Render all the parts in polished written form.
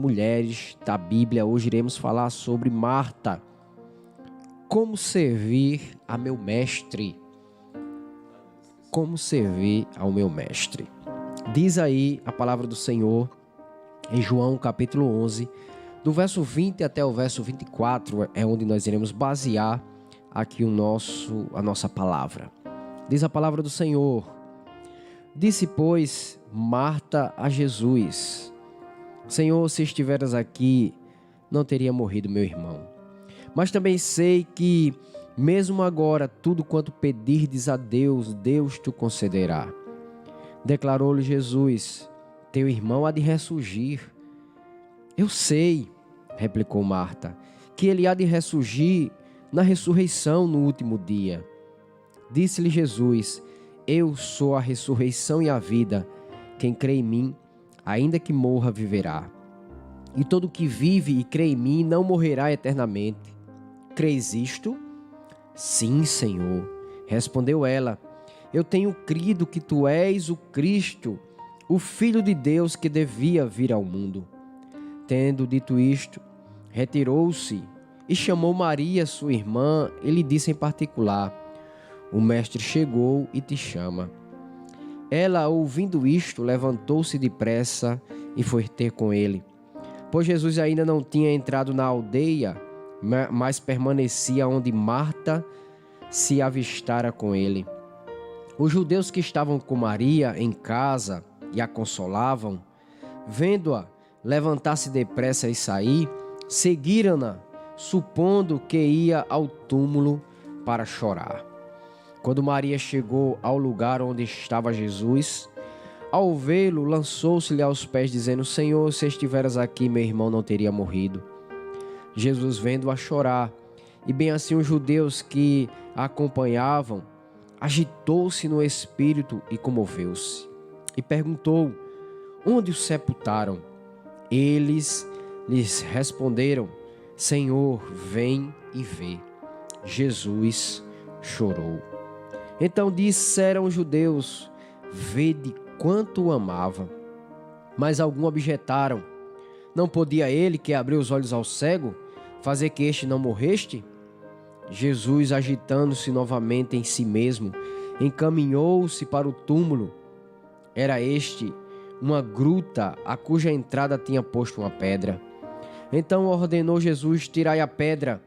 Mulheres da Bíblia. Hoje iremos falar sobre Marta. Como servir a meu mestre? Como servir ao meu mestre? Diz aí a palavra do Senhor em João capítulo 11, do verso 20 até o verso 24, é onde nós iremos basear aqui a nossa palavra. Diz a palavra do Senhor: disse, pois, Marta a Jesus: Senhor, se estiveras aqui, não teria morrido meu irmão. Mas também sei que, mesmo agora, tudo quanto pedirdes a Deus, Deus te concederá. Declarou-lhe Jesus: teu irmão há de ressurgir. Eu sei, replicou Marta, que ele há de ressurgir na ressurreição no último dia. Disse-lhe Jesus: eu sou a ressurreição e a vida. Quem crê em mim, ainda que morra, viverá. E todo que vive e crê em mim não morrerá eternamente. Crês isto? Sim, Senhor, respondeu ela. Eu tenho crido que tu és o Cristo, o Filho de Deus que devia vir ao mundo. Tendo dito isto, retirou-se e chamou Maria, sua irmã, e lhe disse em particular: o mestre chegou e te chama. Ela, ouvindo isto, levantou-se depressa e foi ter com ele. Pois Jesus ainda não tinha entrado na aldeia, mas permanecia onde Marta se avistara com ele. Os judeus que estavam com Maria em casa e a consolavam, vendo-a levantar-se depressa e sair, seguiram-na, supondo que ia ao túmulo para chorar. Quando Maria chegou ao lugar onde estava Jesus, ao vê-lo, lançou-se-lhe aos pés, dizendo: Senhor, se estiveras aqui, meu irmão não teria morrido. Jesus, vendo-a chorar, e bem assim os judeus que a acompanhavam, agitou-se no espírito e comoveu-se. E perguntou: onde o sepultaram? Eles lhes responderam: Senhor, vem e vê. Jesus chorou. Então disseram os judeus: vede quanto o amava. Mas alguns objetaram: não podia ele, que abriu os olhos ao cego, fazer que este não morreste? Jesus, agitando-se novamente em si mesmo, encaminhou-se para o túmulo. Era este uma gruta, a cuja entrada tinha posto uma pedra. Então ordenou Jesus: tirai a pedra.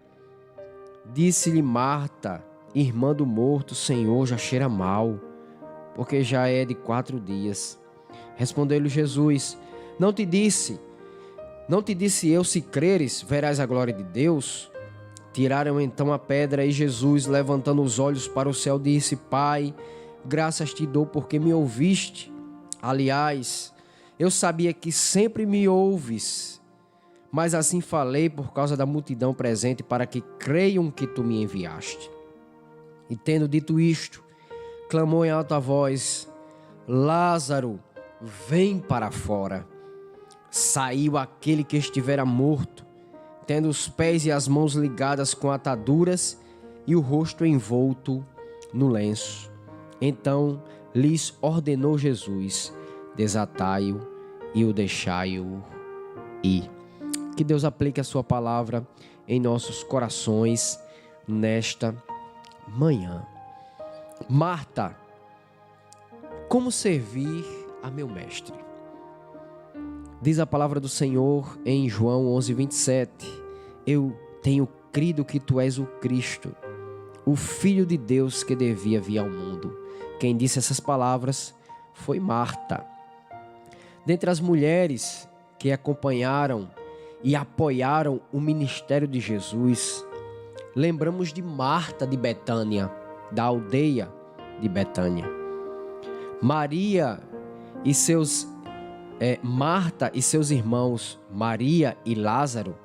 Disse-lhe Marta, irmã do morto: Senhor, já cheira mal, porque já é de 4 dias. Respondeu-lhe Jesus: não te disse eu, se creres, verás a glória de Deus? Tiraram então a pedra, e Jesus, levantando os olhos para o céu, disse: Pai, graças te dou porque me ouviste. Aliás, eu sabia que sempre me ouves, mas assim falei por causa da multidão presente, para que creiam que tu me enviaste. E tendo dito isto, clamou em alta voz: Lázaro, vem para fora. Saiu aquele que estivera morto, tendo os pés e as mãos ligadas com ataduras e o rosto envolto no lenço. Então lhes ordenou Jesus: desatai-o e o deixai-o ir. Que Deus aplique a sua palavra em nossos corações nesta manhã. Marta, como servir a meu mestre? Diz a palavra do Senhor em João 11, 27. Eu tenho crido que tu és o Cristo, o Filho de Deus que devia vir ao mundo. Quem disse essas palavras foi Marta. Dentre as mulheres que acompanharam e apoiaram o ministério de Jesus, lembramos de Marta de Betânia, da aldeia de Betânia. Marta e seus irmãos, Maria e Lázaro,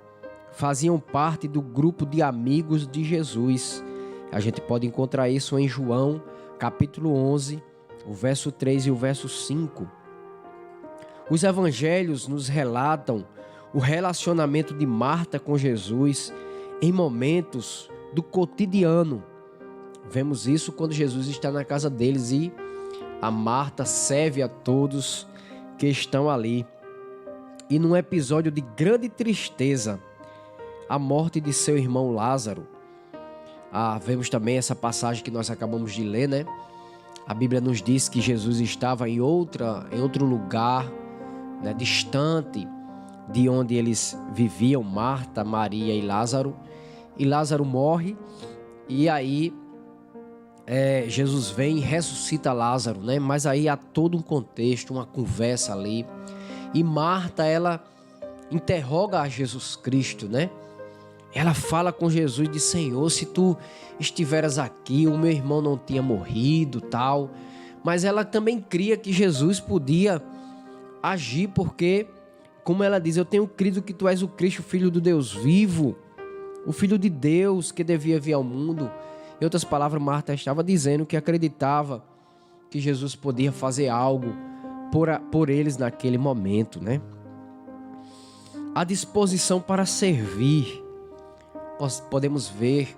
faziam parte do grupo de amigos de Jesus. A gente pode encontrar isso em João, capítulo 11, o verso 3 e o verso 5. Os evangelhos nos relatam o relacionamento de Marta com Jesus em momentos do cotidiano. Vemos isso quando Jesus está na casa deles e a Marta serve a todos que estão ali. e num episódio de grande tristeza, a morte de seu irmão Lázaro. Vemos também essa passagem que nós acabamos de ler, né? A Bíblia nos diz que Jesus estava em outro lugar, né, distante de onde eles viviam, Marta, Maria e Lázaro. E Lázaro morre, e aí Jesus vem e ressuscita Lázaro, né? Mas aí há todo um contexto, uma conversa ali. E Marta, ela interroga a Jesus Cristo, né? Ela fala com Jesus e diz: Senhor, se tu estiveras aqui, o meu irmão não tinha morrido, tal. Mas ela também cria que Jesus podia agir, porque, como ela diz, eu tenho crido que tu és o Cristo, o Filho do Deus vivo, o Filho de Deus que devia vir ao mundo. Em outras palavras, Marta estava dizendo que acreditava que Jesus podia fazer algo por eles naquele momento, né? A disposição para servir. Nós podemos ver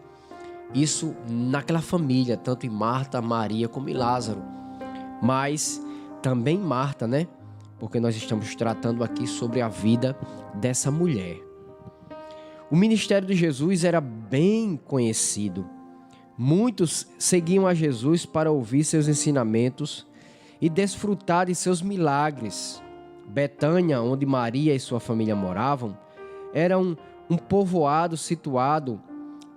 isso naquela família, tanto em Marta, Maria como em Lázaro. Mas também Marta, né? Porque nós estamos tratando aqui sobre a vida dessa mulher. O ministério de Jesus era bem conhecido. Muitos seguiam a Jesus para ouvir seus ensinamentos e desfrutar de seus milagres. Betânia, onde Maria e sua família moravam, era um povoado situado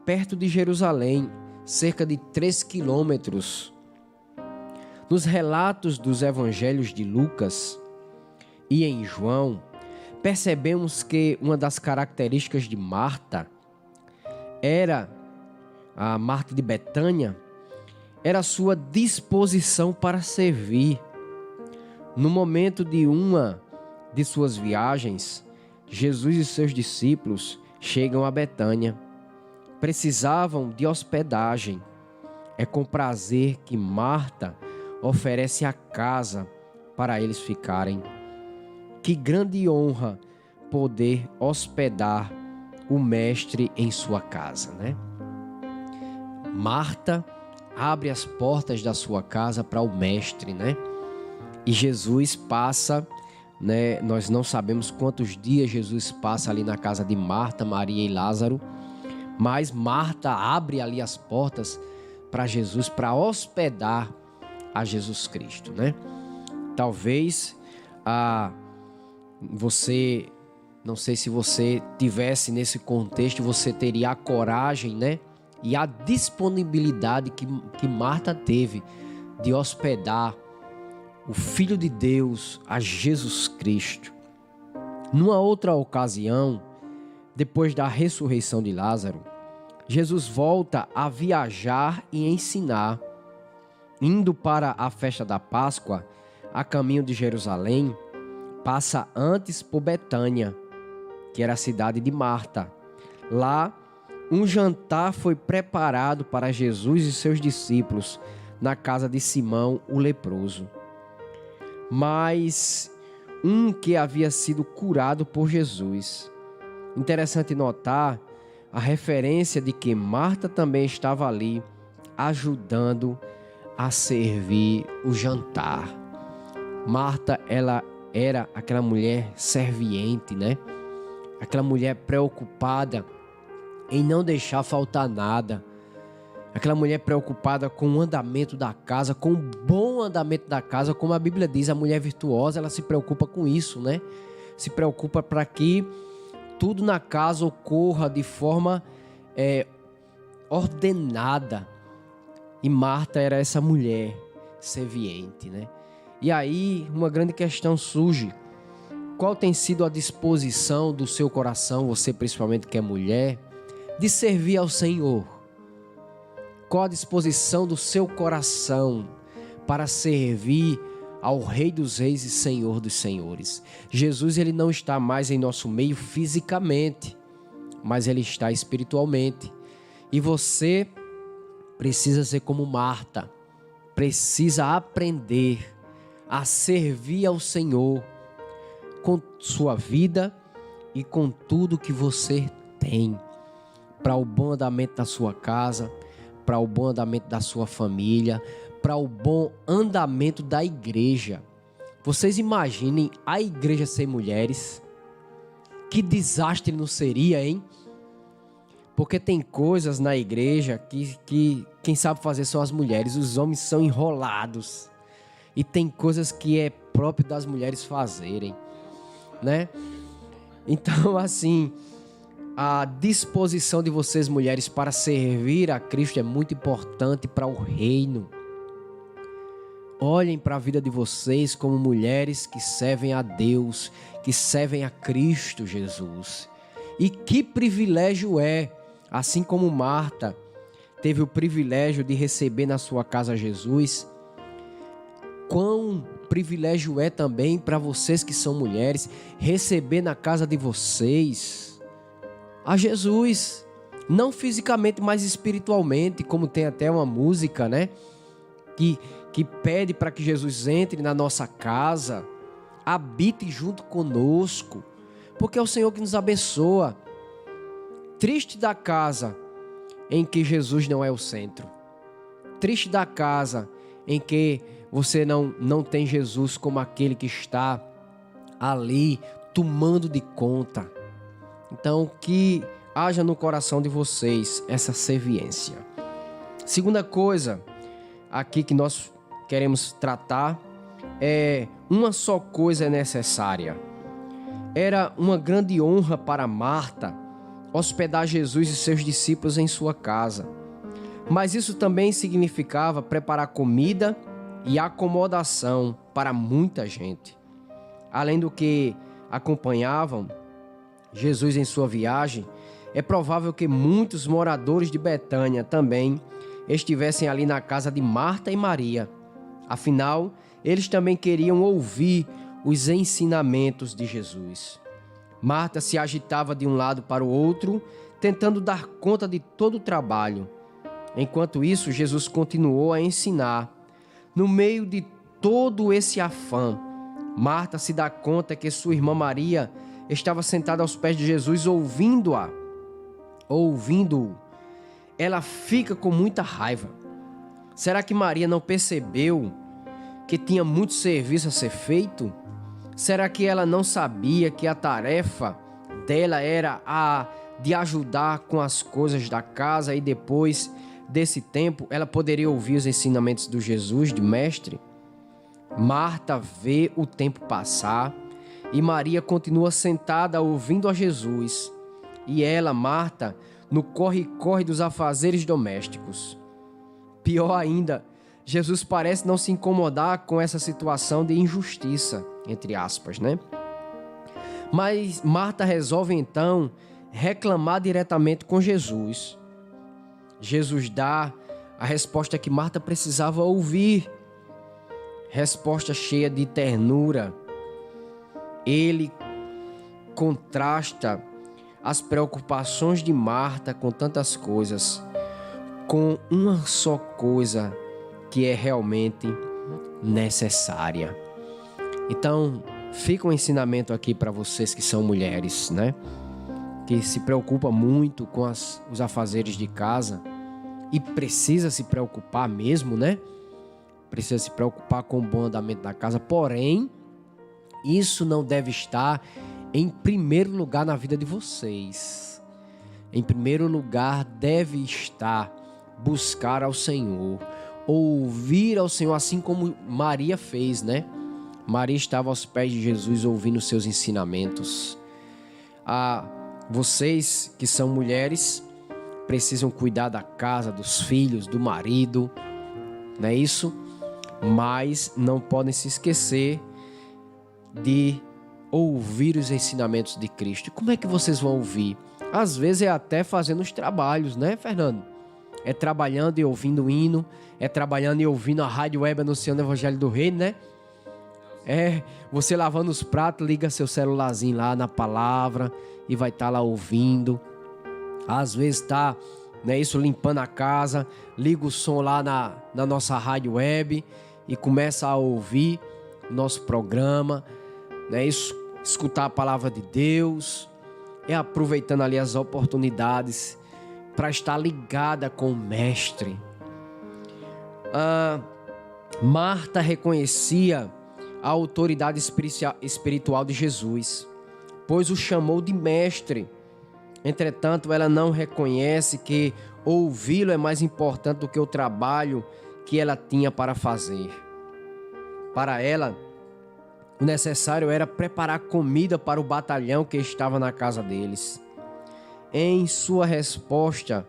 perto de Jerusalém, cerca de 3 quilômetros. Nos relatos dos evangelhos de Lucas e em João, percebemos que uma das características de Marta a Marta de Betânia, era a sua disposição para servir. No momento de uma de suas viagens, Jesus e seus discípulos chegam a Betânia. Precisavam de hospedagem. É com prazer que Marta oferece a casa para eles ficarem. Que grande honra poder hospedar o mestre em sua casa, né? Marta abre as portas da sua casa para o mestre, né? E Jesus passa, né? Nós não sabemos quantos dias Jesus passa ali na casa de Marta, Maria e Lázaro, mas Marta abre ali as portas para Jesus, para hospedar a Jesus Cristo, né? Talvez você, não sei se você tivesse nesse contexto, você teria a coragem, né? E a disponibilidade que Marta teve de hospedar o Filho de Deus, a Jesus Cristo. Numa outra ocasião, depois da ressurreição de Lázaro, Jesus volta a viajar e ensinar. Indo para a festa da Páscoa, a caminho de Jerusalém, passa antes por Betânia, que era a cidade de Marta. Lá, um jantar foi preparado para Jesus e seus discípulos na casa de Simão, o leproso. Mas um que havia sido curado por Jesus. Interessante notar a referência de que Marta também estava ali, ajudando a servir o jantar. Marta, ela era aquela mulher serviente, né? Aquela mulher preocupada em não deixar faltar nada. Aquela mulher preocupada com o andamento da casa, com o bom andamento da casa, como a Bíblia diz, a mulher virtuosa, ela se preocupa com isso, né? Se preocupa para que tudo na casa ocorra de forma ordenada. E Marta era essa mulher serviente, né? E aí uma grande questão surge. Qual tem sido a disposição do seu coração, você principalmente que é mulher, de servir ao Senhor? Qual a disposição do seu coração para servir ao Rei dos Reis e Senhor dos Senhores? Jesus, ele não está mais em nosso meio fisicamente, mas ele está espiritualmente. E você precisa ser como Marta, precisa aprender a servir ao Senhor com sua vida e com tudo que você tem, para o bom andamento da sua casa, para o bom andamento da sua família, para o bom andamento da igreja. Vocês imaginem a igreja sem mulheres? Que desastre não seria, hein? Porque tem coisas na igreja que quem sabe fazer são as mulheres. Os homens são enrolados. E tem coisas que é próprio das mulheres fazerem, né? Então, assim, a disposição de vocês, mulheres, para servir a Cristo é muito importante para o reino. Olhem para a vida de vocês como mulheres que servem a Deus, que servem a Cristo Jesus. E que privilégio é, assim como Marta teve o privilégio de receber na sua casa Jesus, quão privilégio é também para vocês que são mulheres receber na casa de vocês a Jesus, não fisicamente, mas espiritualmente, como tem até uma música, né? Que pede para que Jesus entre na nossa casa, habite junto conosco, porque é o Senhor que nos abençoa. Triste da casa em que Jesus não é o centro. Triste da casa em que você não tem Jesus como aquele que está ali tomando de conta. Então, que haja no coração de vocês essa serviência. Segunda coisa aqui que nós queremos tratar é: uma só coisa é necessária. Era uma grande honra para Marta hospedar Jesus e seus discípulos em sua casa. Mas isso também significava preparar comida e acomodação para muita gente. Além do que acompanhavam Jesus em sua viagem, é provável que muitos moradores de Betânia também estivessem ali na casa de Marta e Maria. Afinal, eles também queriam ouvir os ensinamentos de Jesus. Marta se agitava de um lado para o outro, tentando dar conta de todo o trabalho. Enquanto isso, Jesus continuou a ensinar. No meio de todo esse afã, Marta se dá conta que sua irmã Maria estava sentada aos pés de Jesus, ouvindo-o. Ela fica com muita raiva. Será que Maria não percebeu que tinha muito serviço a ser feito? Será que ela não sabia que a tarefa dela era a de ajudar com as coisas da casa e depois desse tempo ela poderia ouvir os ensinamentos do Jesus, de mestre? Marta vê o tempo passar e Maria continua sentada ouvindo a Jesus. E ela, Marta, no corre-corre dos afazeres domésticos. Pior ainda, Jesus parece não se incomodar com essa situação de injustiça, entre aspas, né? Mas Marta resolve então reclamar diretamente com Jesus. Jesus dá a resposta que Marta precisava ouvir. Resposta cheia de ternura. Ele contrasta as preocupações de Marta com tantas coisas, com uma só coisa que é realmente necessária. Então, fica um ensinamento aqui para vocês que são mulheres, né? Que se preocupa muito com os afazeres de casa e precisa se preocupar mesmo, né? Precisa se preocupar com o bom andamento da casa, porém, isso não deve estar em primeiro lugar na vida de vocês. Em primeiro lugar deve estar buscar ao Senhor, ouvir ao Senhor, assim como Maria fez, né? Maria estava aos pés de Jesus ouvindo seus ensinamentos. Vocês que são mulheres precisam cuidar da casa, dos filhos, do marido, não é isso? Mas não podem se esquecer de ouvir os ensinamentos de Cristo. Como é que vocês vão ouvir? Às vezes é até fazendo os trabalhos, né, Fernando? É trabalhando e ouvindo o hino, é trabalhando e ouvindo a rádio web anunciando o Evangelho do Reino, né? É você lavando os pratos, liga seu celularzinho lá na palavra e vai estar lá ouvindo. Às vezes está, né, isso, limpando a casa, liga o som lá na nossa rádio web e começa a ouvir o nosso programa, né, isso, escutar a palavra de Deus, aproveitando ali as oportunidades para estar ligada com o Mestre. Marta reconhecia a autoridade espiritual de Jesus. pois o chamou de mestre. Entretanto, ela não reconhece que ouvi-lo é mais importante do que o trabalho que ela tinha para fazer. Para ela, o necessário era preparar comida para o batalhão que estava na casa deles. Em sua resposta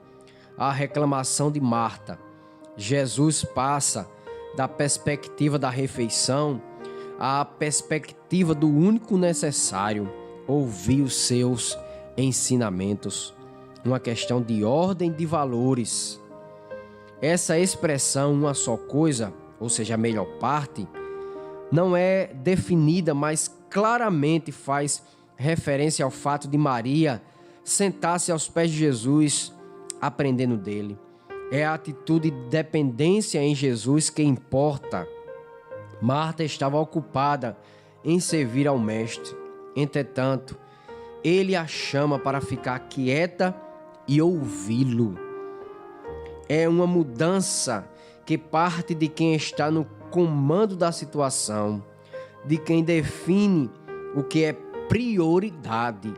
à reclamação de Marta, Jesus passa da perspectiva da refeição à perspectiva do único necessário: ouvir os seus ensinamentos. Uma questão de ordem de valores. Essa expressão, uma só coisa, ou seja, a melhor parte, não é definida, mas claramente faz referência ao fato de Maria sentar-se aos pés de Jesus, aprendendo dele. É a atitude de dependência em Jesus que importa. Marta estava ocupada em servir ao Mestre. Entretanto, ele a chama para ficar quieta e ouvi-lo. É uma mudança que parte de quem está no comando da situação, de quem define o que é prioridade.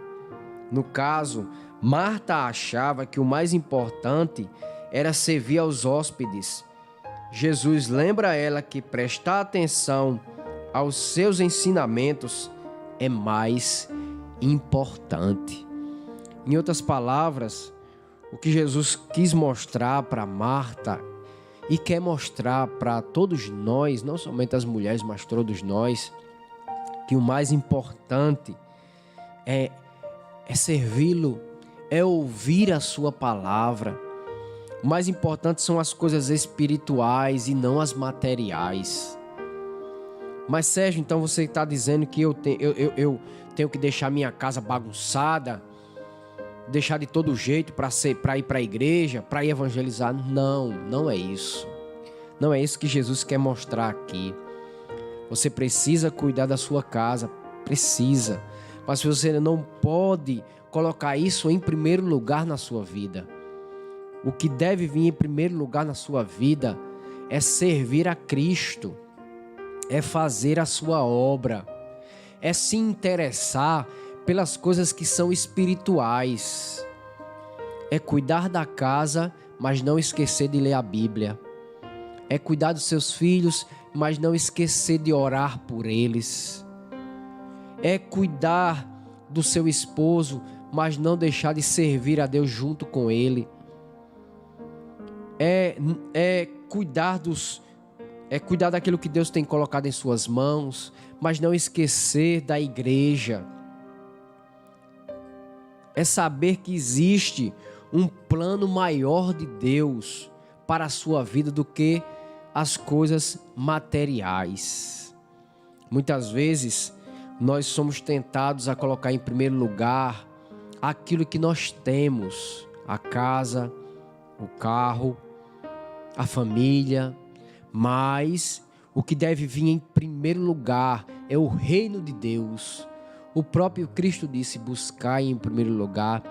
No caso, Marta achava que o mais importante era servir aos hóspedes. Jesus lembra a ela que prestar atenção aos seus ensinamentos é mais importante. Em outras palavras, o que Jesus quis mostrar para Marta e quer mostrar para todos nós, não somente as mulheres, mas todos nós, que o mais importante é servi-lo, é ouvir a sua palavra. O mais importante são as coisas espirituais e não as materiais. Mas Sérgio, então você está dizendo que eu tenho que deixar minha casa bagunçada, deixar de todo jeito para ir para a igreja, para ir evangelizar? Não, não é isso. Não é isso que Jesus quer mostrar aqui. Você precisa cuidar da sua casa, precisa. Mas você não pode colocar isso em primeiro lugar na sua vida. O que deve vir em primeiro lugar na sua vida é servir a Cristo, é fazer a sua obra, é se interessar pelas coisas que são espirituais, é cuidar da casa, mas não esquecer de ler a Bíblia, é cuidar dos seus filhos, mas não esquecer de orar por eles, é cuidar do seu esposo, mas não deixar de servir a Deus junto com ele, é cuidar daquilo que Deus tem colocado em suas mãos, mas não esquecer da igreja. É saber que existe um plano maior de Deus para a sua vida do que as coisas materiais. Muitas vezes nós somos tentados a colocar em primeiro lugar aquilo que nós temos: a casa, o carro, a família. Mas o que deve vir em primeiro lugar é o reino de Deus. O próprio Cristo disse: buscai em primeiro lugar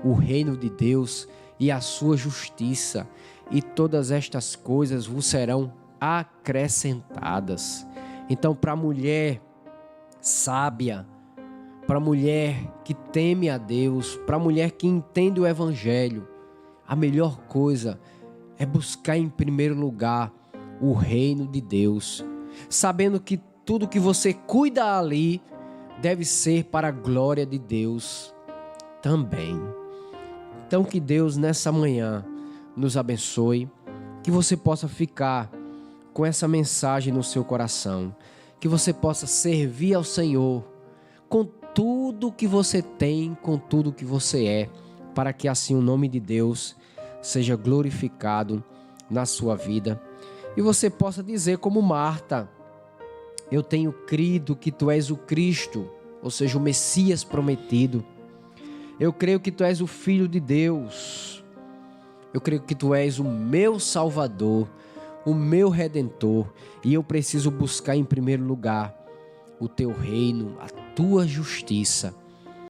o reino de Deus e a sua justiça, e todas estas coisas vos serão acrescentadas. Então, para a mulher sábia, para a mulher que teme a Deus, para a mulher que entende o Evangelho, a melhor coisa é buscar em primeiro lugar o reino de Deus, sabendo que tudo que você cuida ali deve ser para a glória de Deus também. Então, que Deus nessa manhã nos abençoe, que você possa ficar com essa mensagem no seu coração, que você possa servir ao Senhor com tudo que você tem, com tudo que você é, para que assim o nome de Deus seja glorificado na sua vida. E você possa dizer como Marta: eu tenho crido que tu és o Cristo, ou seja, o Messias prometido. Eu creio que tu és o Filho de Deus. Eu creio que tu és o meu Salvador, o meu Redentor. E eu preciso buscar em primeiro lugar o teu reino, a tua justiça.